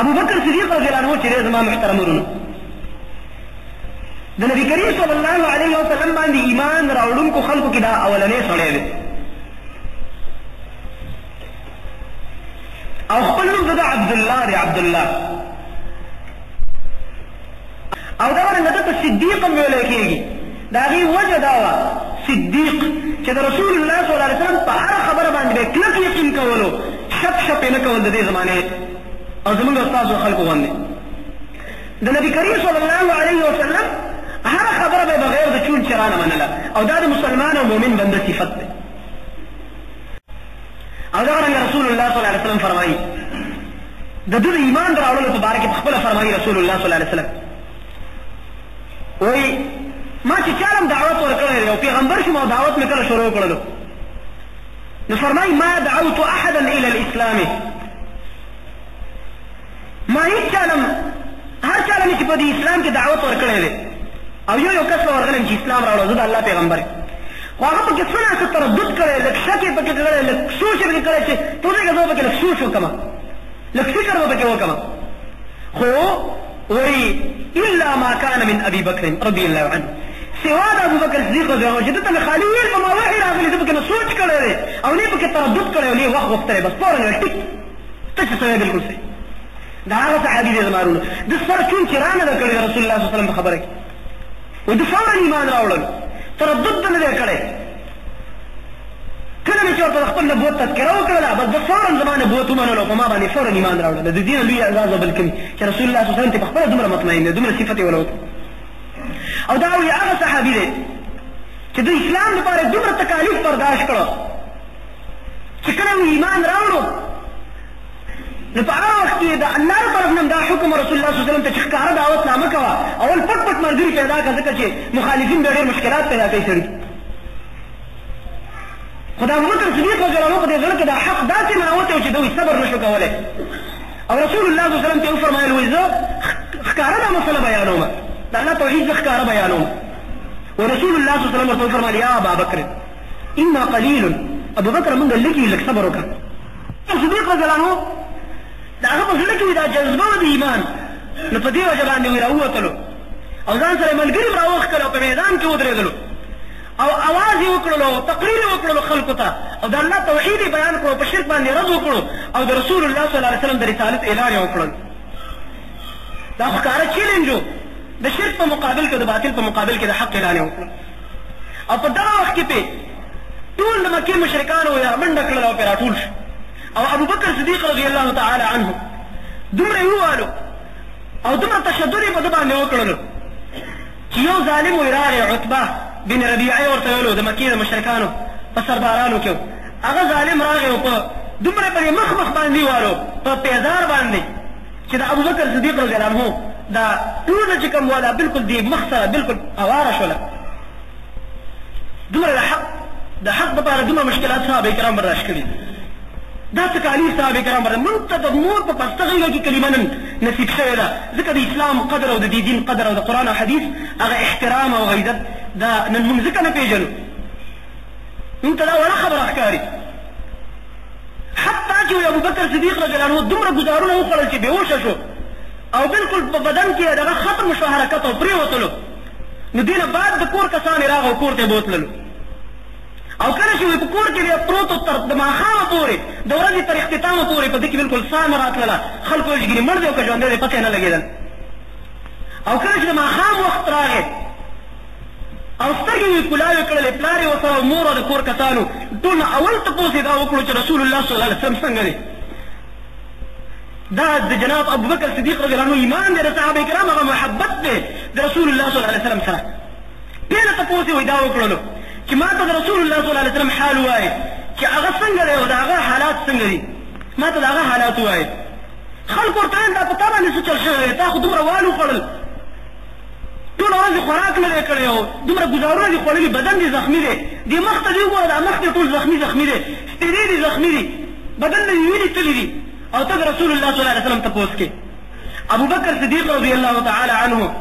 ابو بکر صدیق رضی الله عنه چې دی زما محترم ورونو د نبي کریم صلی الله علیه وسلم باندې ایمان راوړونکو خلکو کې دا اولنی سړی دی او خپل نوم د عبدالله دی عبدالله او دا ورنګه دته صدیق هم ویلی کېږي د هغې وجه دا وه صدیق چې د رسول الله صلی الله علیه وسلم په هره خبره باندې به کلک یقین کولو شک شپ یې نه کول د دې زمانې او زمونږ استازو خلکو غوندې د نبي کریم صلی الله علیه وسلم هره خبره به بغیر د چون چرانه منله او دا د مسلمان او مؤمن بنده صفت دی او دا ورنګه رسول الله صلی الله علیه وسلم فرمایي د ده د ایمان د راوړلو په باره کې پخپله فرمایي رسول الله صلی الله علیه وسلم وایي ما چې چا هم دعوت ورکړی دی او پیغمبر شوم او دعوت مې کله شروع کړلو نو فرمایي ما دعوت احدا الى الاسلام ما هیڅ چا هر چا له مې چې په دې اسلام کې دعوت ورکړی دی او یو کس له ورغلم چې اسلام راوړو زه د الله پیغمبر یم خو هغه پکې څه نه څه تردد کړی لږ شک یې پکې کړی لږ سوچ یې پکې کړی چې پوهېږه زه پکې لږ سوچ وکړم لږ فکر به پکې وکړم خو وایي الا ما كان من ابي بکر رضی الله عنه سوا د ابو بکر صدیق رضی الله عنه چې دته مې خالي ویل په ما وحي راغلی ده پکې نه سوچ کړی دی او نه پکې تردد کړی او نه وخت غوښتلی بس فورا ټیک ته چې سوی بلکل صحیح دا هغه صحابي دی زما وروڼو د سره چون چې رانه ده کړې د رسول الله صلی الله علیه وسلم په خبره کې و د فورا ایمان راوړل تردد به نه دی کړی کله مې چې ورته د خپل نبوت تذکره وکړله بس د فورا زما نبوت ومنلو په ما باندې فورا ایمان راوړله د دې نه لوی اعزاز بل کوي چې رسول الله صلی الله علیه وسلم ته پخپله دومره مطمئن دی دومره صفت یې وله او دا وایي هغه صحابي دی چې د اسلام لپاره دومره تکالیف برداشت کړو چې کله و ایمان راوړو نو په هغه وخت کې د الله له طرف نه دا حکم رسول الله صلی الله علیه وسلم ته چې ښکاره دعوت نامه کوه اول پټ پټ ملګري پیدا کړه ځکه چې مخالفین بیا ډېر مشکلات پیدا کوي سړي خو د ابوبکر صدیق رضی الله عنه په دې زړه کې دا حق داسې ننوتی و چې دوی صبر نه شو کولی او رسول الله صلی الله علیه وسلم ته یې وفرمایل وایي زه ښکاره دا مسله بیانوم د الله توحید زه ښکاره بیانوم ورسول الله صلی الله علیه وسلم ورته وفرمایل یا ابا بکر انا قلیل ابو بکر موږ لږ یو لږ صبر وکړه صدیق رضی الله عنه د هغه په زړه کې وي دا جذبه وه د ایمان نو په دې وجه باندې وي راووتلو او ځان سره ملګري هم راوښکلو په میدان کې ودرېدلو او اواز یې وکړلو تقریر یې وکړلو خلکو ته او د الله توحید یې بیان کړو په شرک باندې رد وکړو او د رسول الله صلی الله علیه وسلم د رسالت اعلان یې وکړل دا ښکاره چیلنج و د شرک په مقابل کې د باطل په مقابل کې د حق اعلان یې وکړل او په دغه وخت کې پې ټول د مکې مشرکانو یا منډه کړل او پې راټول شو او ابو بکر صدیق رضی الله تعالی عنه دومره یې ووالو او دومره تشدد یې په ده باندې وکړلو چې یو ظالم وی راغی عتبه بن ربیعه ورته ویلو د مکې د مشرکانو په سردارانو کې هغه ظالم راغی او په دومره په دې مخ باندې ووالو په پیزار باندې چې د ابو بکر صدیق رضی الله عنه دا ټوله چې کوم والا بالکل دې مخ سره بالکل اواره شوله دومره د حق دپاره دومره مشکلات صحابه کرام برداشت کړي دا تکالیف صحابه کرام برداشت موږ ته د مور په پسته غېږه کې کلمه نن نصیب شوې ده ځکه د اسلام قدر او د دې دین قدر او د قرآن او حدیث هغه احترام او عزت دا نن موږ ځکه نه پېژنو موږ ته دا وړه خبره ښکاري حتی چې ابو بکر صدیق رضی الله عنه دومره ګزارونه وخوړل چې بېهوشه شو او بالکل په بدن کې دغه ختم شو حرکت او پرېوتلو نو دې نه بعد د کور کسان یې راغه او کور ته یې بوتللو او کله چې په کور کې بیا پروت و تر د ماښامه پورې د ورځې تر اختتامه پورې په دې کې بالکل ساه نه راتلله خلکو ویل چې ګینې مړ دی او که ژوندی دی پته یې نه لګېدل او کله چې د ماښام وخت راغی او سترګې یې کولاوې کړلې پلار یې ورسره او مور او د کور کسانو ټول نه اول تپوس یې دا وکړو چې رسول الله صلی الله علیه وسلم څنګه دی دا د جناب ابو بکر صدیق رضی الله عنه ایمان دی د صحابه کرام هغه محبت دی د رسول الله صلی الله علیه وسلم سره بیا نه تپوس یې دا وکړلو چې ما ته د رسول الله صلی الله علیه وسلم حال ووایي چې هغه څنګه دی او د هغه حالات څنګه دي ما ته د هغه حالات ووایي خلکو ورته ویل دا په تا باندې څه چل شوی دی تا خو دومره وال وخوړل ټوله ورځ دې خوراک نه دی کړی او دومره ګزارونه دي خوړلي بدن دې زخمي دی دې مخ ته دې وګوره دا مخ دې ټول زخمي دی سپېرې دې زخمي دي بدن دې وینې تللي دي او ته د رسول الله صلی الله علیه وسلم تپوس کې ابو بکر صدیق رضی الله تعالی عنه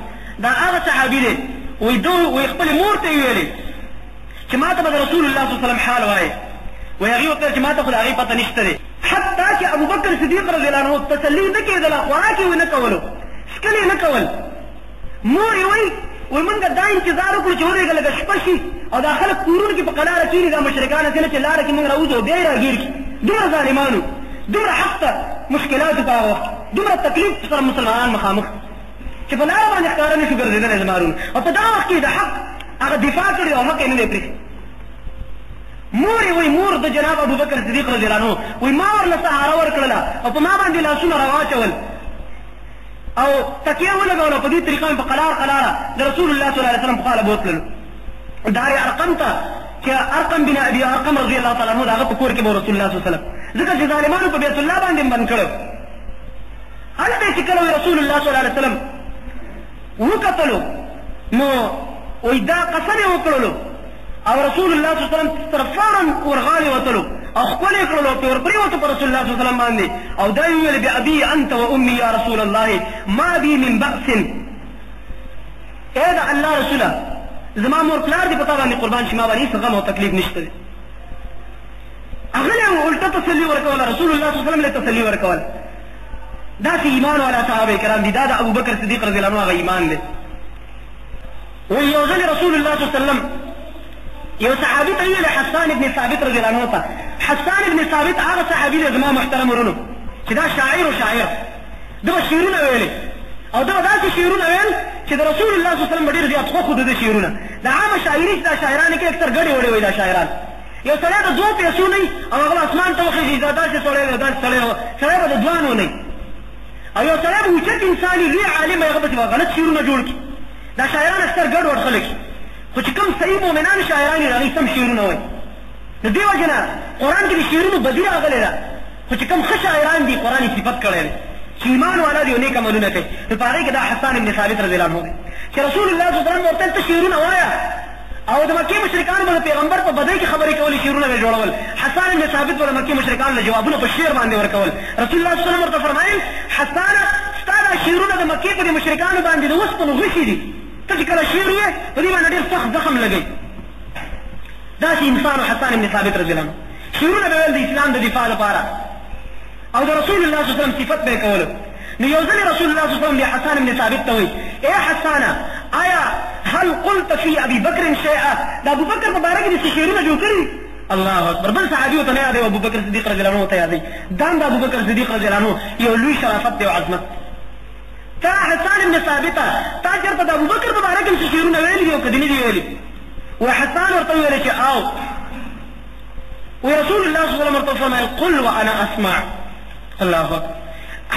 دا هغه صحابي دی وایي خپلې مور ته یې ویلې چې ما ته به د رسول الله صلی الله علیه وسلم حال وایي وایي هغې ورته ویل چې ما ته خو د هغې پته نشته دی حتی دا چې ابوبکر صدیق رضی الله عنه تسلي نه کېدله خوراک یې ونه کولو څکل یې نه کول مور یې وایي موږ دا انتظار وکړو چې ورېږه لږه شپه شي او دا خلک کورونو کې په قلاره کښېني دا مشرکان هسې نه چې لاره کې موږ راوځو او بیا یې راګیر کړي دومره ظالمانو دومره حق ته مشکلاتو په هغه وخت دومره تکلیف سره مسلمانان مخامخ چې په لاره باندې ښکاره نه شو ګرځېدلی زمارون او په دغه وخت کې د حق هغه دفاع کړی او حق یې نه دی پرېښی مور یې وایي مور د جناب ابوبکر صدیق رضی الله عنه وایي ما ورله سهاره ورکړله او په ما باندې لاسونه راواچول او تکیه ولګوله په دې طریقه مې په قلاره د رسول الله صلی الله علیه وسلم په خوا له بوتللو دار ارقم ته چې ارقم بن ابي ارقم رضی الله تعالی عنه د هغه په کور کې به رسول الله صلی الله علیه وسلم ځکه چې ظالمانو په بیت الله باندې بند کړی هلته چې کله رسول الله صلی الله علیه وسلم وکتلو نو وایي دا قسم یې وکړلو او رسول الله صلی الله علیه وسلم سره فورا ورغالي وتلو او خپل یې کړلو پرې ورپرېوتو په رسول الله صلی الله علیه وسلم باندې او دا یې وویل بأبي انت وامي یا رسول الله ما بي من بأس ای د الله رسوله زما مور پلار دې په تا باندې قربان شي ما باندې هېڅ غم او تکلیف نشته دی هغه له الټه تسلي ورکوله رسول الله صلی الله علیه وسلم له تسلي ورکول داسې ایمان والا صحابه کرام دي دا د ابوبکر صدیق رضی الله عنه هغه ایمان دی وایي یو ځل رسول الله صلی الله علیه وسلم یو صحابي ته ویل حسان ابن ثابت رضی الله عنه ته حسان ابن ثابت هغه صحابي دی زما محترم ورونو چې دا شاعر و شاعر ده به شعرونه ویلې او ده به داسې شعرونه ویل چې د رسول الله صلی الله علیه وسلم به ډېر زیات خوښ و د ده شعرونه د عامه شاعري چې دا شاعرانو کې اکثر ګډې وړې وایي دا شاعران یو سړی د دوو پیسو نه او هغه به اسمان ته وخېږي دا داسې سړی دی داسې سړی و سړی به د دوانو نه او یو سړی به اوچت انسان وي لوی عالم هغه به غلط شعرونه جوړ کړي دا شاعران اکثر ګډ وډ خلک خو چې کوم صحیح مؤمنان شاعران دي د هغوی سم شعرونه وایي د دې وجې نه قرآن کې د شعرونو بدي راغلی ده خو چې کوم ښه شاعران دي قرآن یې صفت کړی دی چې ایمان والا دي او نیک عملونه کوي نو په هغې کې دا حسان ابن ثابت رضی الله عنه دی چې رسول الله صلی الله علیه وسلم ورته ته شعرونه وایه او د مکې مشرکانو به د پیغمبر په بدۍ کې خبرې کولې شعرونه به جوړول حسان ابن ثابت به د مکې مشرکانو له جوابونه په شعر باندې ورکول رسول الله صلی الله علیه وسلم ورته فرمایل حسانه ستا دا شعرونه د مکې په دې مشرکانو باندې د اوسپنو غشي دي ته چې کله شعر ویې په دې باندې ډېر سخت زخم لګوي داسې انسان حسان ابن ثابت رضی الله عنه شعرونه به ویل د اسلام د دفاع لپاره او د رسول الله صلی الله علیه وسلم صفت به یې کولو نو یو ځل رسول الله صلی الله علیه وسلم حسان ابن ثابت ته وایي ای حسانه آیا هل قلت فی ابي بکر شیئا د ابوبکر په باره کې دې څه شعرونه جوړ کړي الله اکبر بل صحابي ورته نه یادوي ابوبکر صدیق رضی الله عنه ته یادوي دا هم د ابوبکر صدیق رضی الله عنه یو لوی شرافت دی او عظمت تا حسان ابن ثابته تا چېرته د ابوبکر په باره کې څه شعرونه ویلي دي او که دې نه دي ویلي وحسان ورته وویل چې او ورسول الله صلی الله علیه وسلم ورته وفرمایل قل وانا اسمع الله اکبر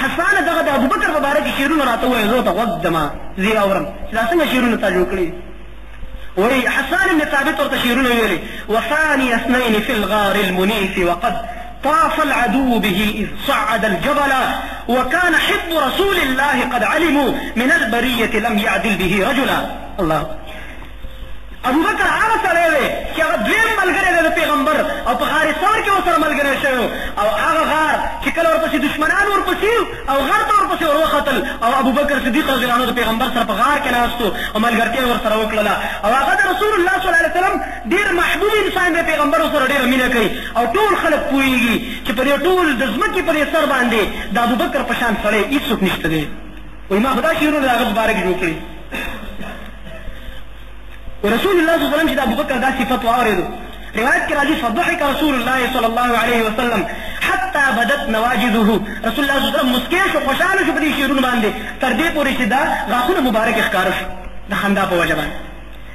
حسانه دغه د ابوبکر په باره کې شعرونه راته ووایه زه ورته غوږ ږدم زه یې اورم چې دا څنګه شعرونه تا جوړ کړي وایي حسان ابن ثابت ورته شعرونه ویلي وثاني اثنين في الغار المنيف وقد طاف العدو به إذ صعد الجبل وكان حب رسول الله قد علموا من البرية لم يعدل به رجلا الله ابوبکر هغه سړی دی چې هغه دویم ملګری دی د پیغمبر او په غار ثور کې ورسره ملګری شوی او هغه غار چې کله ورپسې دشمنان ورپسې او غار ته ورپسې ور وختل او ابوبکر صدیق رضی الله عنه د پیغمبر سره په غار کې ناست او ملګرتیا یې ورسره وکړله او هغه د رسول الله صلی الله علیه وسلم ډېر محبوب انسان دی پیغمبر ورسره ډېره مینه کوي او ټول خلک پوهېږي چې په دې ټول د ځمکې په دې سر باندې د ابوبکر په شان سړی هېڅوک نشته دی وایي ما خو دا شعرونه د هغه په باره کې جوړ کړي ورسول الله صلی الله علیه وسلم چې د ابوبکر دا صفت واورېدو روایت کې راځي فضحك رسول الله صلی الله علیه وسلم حتى بدت نواجذه رسول الله صلی الله علیه وسلم مسکی شو خوشحاله شو په دې شعرونو باندې تر دې پورې چې دا غاښونه مبارک ښکاره شو د خندا په وجه باندې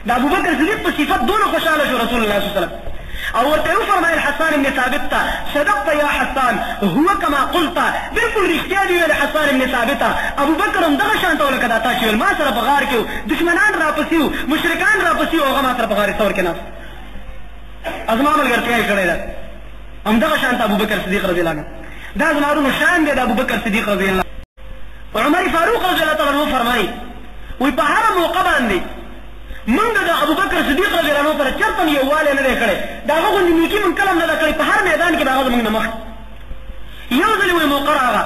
د ابوبکر صدیق په صفت دونه خوشحاله شو رسول الله صلی الله علیه وسلم او ورته وفرمایل حسان ابن ثابت ته صدقت یا حسان هو کما قلت بالکل رښتیا دي ویل حسان ابن ثابت ابوبکر هم دغه شان ته لکه دا تا چې ویل ما سره په غار کې دشمنان راپسې وو مشرکان راپسې وو هغه ما سره په غار ثور کې ناست زما ملګرتیا یې کړې ده همدغه شان ته ابوبکر صدیق رضی الله عنه دا زما ورونو شان دی د ابوبکر صدیق رضی الله عمر فاروق رضی الله تعالی عنه فرمایي وایي په هره موقع باندې موږ د ابوبکر صدیق رضی الله عنه سره چېرته هم یووالی نه دی کړی د هغه غوندې نیکي موږ کله هم نه ده کړې په هر میدان کې د هغه زموږ نه مخکې یو ځلې وایي موقع راغله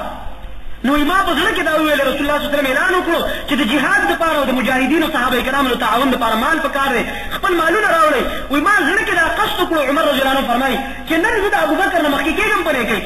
نو ما په زړه کې دا وویل رسول الله صلی الله علیه وسلم اعلان وکړو چې د جهاد دپاره او د مجاهدینو صحابه کرامو د تعاون دپاره مال پکار دی خپل مالونه راوړئ وایي ما زړه کې دا قصد وکړو عمر رضی الله عنه فرمایي چې نن زه د ابوبکر نه مخکې کېږم په نیکۍ